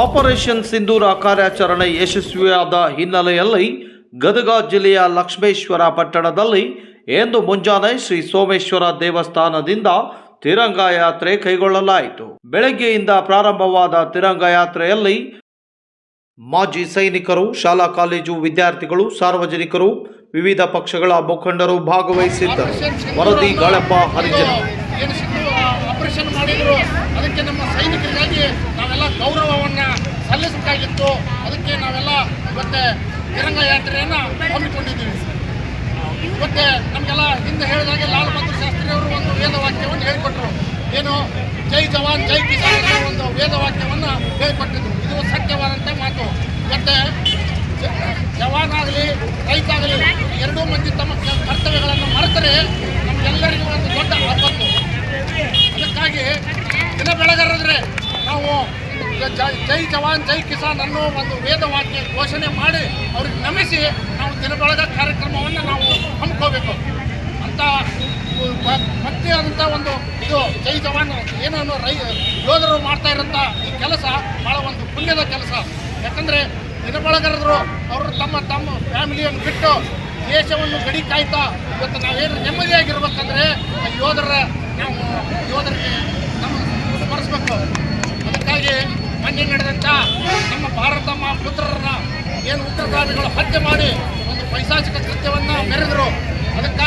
Operation ಸಿಂಧೂರ ಕಾರ್ಯಾಚರಣೆ ಯಶಸ್ವಿಯಾದ ಹಿನ್ನೆಲೆಯಲ್ಲಿ ಗದಗ ಜಿಲ್ಲೆಯ ಲಕ್ಷ್ಮೇಶ್ವರ ಪಟ್ಟಣದಲ್ಲಿ ಇಂದು ಮುಂಜಾನೆ ಶ್ರೀ ಸೋಮೇಶ್ವರ ದೇವಸ್ಥಾನದಿಂದ ತಿರಂಗ ಯಾತ್ರೆ ಕೈಗೊಳ್ಳಲಾಯಿತು. ಬೆಳಗ್ಗೆಯಿಂದ ಪ್ರಾರಂಭವಾದ ತಿರಂಗ ಯಾತ್ರೆಯಲ್ಲಿ ಮಾಜಿ ಸೈನಿಕರು, ಶಾಲಾ ಕಾಲೇಜು ವಿದ್ಯಾರ್ಥಿಗಳು, ಸಾರ್ವಜನಿಕರು, ವಿವಿಧ ಪಕ್ಷಗಳ ಮುಖಂಡರು ಭಾಗವಹಿಸಿದ್ದರು. ವರದಿ ಗಾಳಪ್ಪ ಹರಿಜನ. ಆಪರೇಷನ್ ಮಾಡಿದ್ರು, ಅದಕ್ಕೆ ನಮ್ಮ ಸೈನಿಕರಿಗಾಗಿ ನಾವೆಲ್ಲ ಗೌರವವನ್ನು ಸಲ್ಲಿಸಬೇಕಾಗಿತ್ತು. ಅದಕ್ಕೆ ನಾವೆಲ್ಲ ಇವತ್ತೆ ತಿರಂಗ ಯಾತ್ರೆಯನ್ನು ಹಮ್ಮಿಕೊಂಡಿದ್ದೀವಿ. ಇವತ್ತೆ ನಮಗೆಲ್ಲ ಹಿಂದೆ ಹೇಳಿದಾಗೆ ಲಾಲ್ ಬಹದ್ದೂರ್ ಶಾಸ್ತ್ರಿ ಅವರು ಒಂದು ವೇದವಾಕ್ಯವನ್ನು ಹೇಳಿಕೊಟ್ರು. ಏನು, ಜೈ ಜವಾನ್ ಜೈ ಕಿಸಾನ್ ಅನ್ನೋ ಒಂದು ವೇದವಾಕ್ಯವನ್ನು ಹೇಳಿಕೊಟ್ಟಿದ್ರು. ಇದು ಸತ್ಯವಾದಂಥ ಮಾತು. ಇವತ್ತೆ ಜವಾನ್ ಆಗಲಿ ರೈತ ಆಗಲಿ ಎರಡೂ ಮಂದಿ ತಮ್ಮ ಕರ್ತವ್ಯಗಳನ್ನು ಮರೆತರೆ ನಮಗೆಲ್ಲರಿಗೂ ಒಂದು ದೊಡ್ಡ ಆಪತ್ತು. ಅದಕ್ಕಾಗಿ ದಿನ ಬೆಳಗಾದ್ರೆ ನಾವು ಜೈ ಜವಾನ್ ಜೈ ಕಿಸಾನ್ ಅನ್ನೋ ಒಂದು ವೇದವಾಕ್ಯ ಘೋಷಣೆ ಮಾಡಿ ಅವ್ರಿಗೆ ನಮಿಸಿ ನಾವು ದಿನ ಬೆಳಗ ಕಾರ್ಯಕ್ರಮವನ್ನು ನಾವು ಹಮ್ಮಿಕೋಬೇಕು ಅಂತ ಭಕ್ತಿ ಆದಂಥ ಒಂದು ಇದು ಜೈ ಜವಾನ್ ಏನೋ ಯೋಧರು ಮಾಡ್ತಾ ಇರೋಂಥ ಈ ಕೆಲಸ ಭಾಳ ಒಂದು ಪುಣ್ಯದ ಕೆಲಸ. ಯಾಕಂದರೆ ದಿನ ಬೆಳಗರದ್ರು ಅವರು ತಮ್ಮ ಫ್ಯಾಮಿಲಿಯನ್ನು ಬಿಟ್ಟು ದೇಶವನ್ನು ಗಡಿ ಕಾಯ್ತಾ ಇವತ್ತು ನಾವೇನು ನೆಮ್ಮದಿಯಾಗಿರ್ಬೇಕಂದ್ರೆ ನಾವು ಯೋಧರಿಗೆ ನಮ್ಮ ಸ್ಮರಿಸ್ಬೇಕು. ಅದಕ್ಕಾಗಿ ಮೊನ್ನೆ ನಡೆದಂಥ ನಮ್ಮ ಭಾರತ ಪುತ್ರರನ್ನ ಏನು ಉಗ್ರಗಾಮಿಗಳು ಹತ್ಯೆ ಮಾಡಿ ಒಂದು ಪೈಶಾಚಿಕ ಕೃತ್ಯವನ್ನು ಮೆರೆದರು. ಅದಕ್ಕಾಗಿ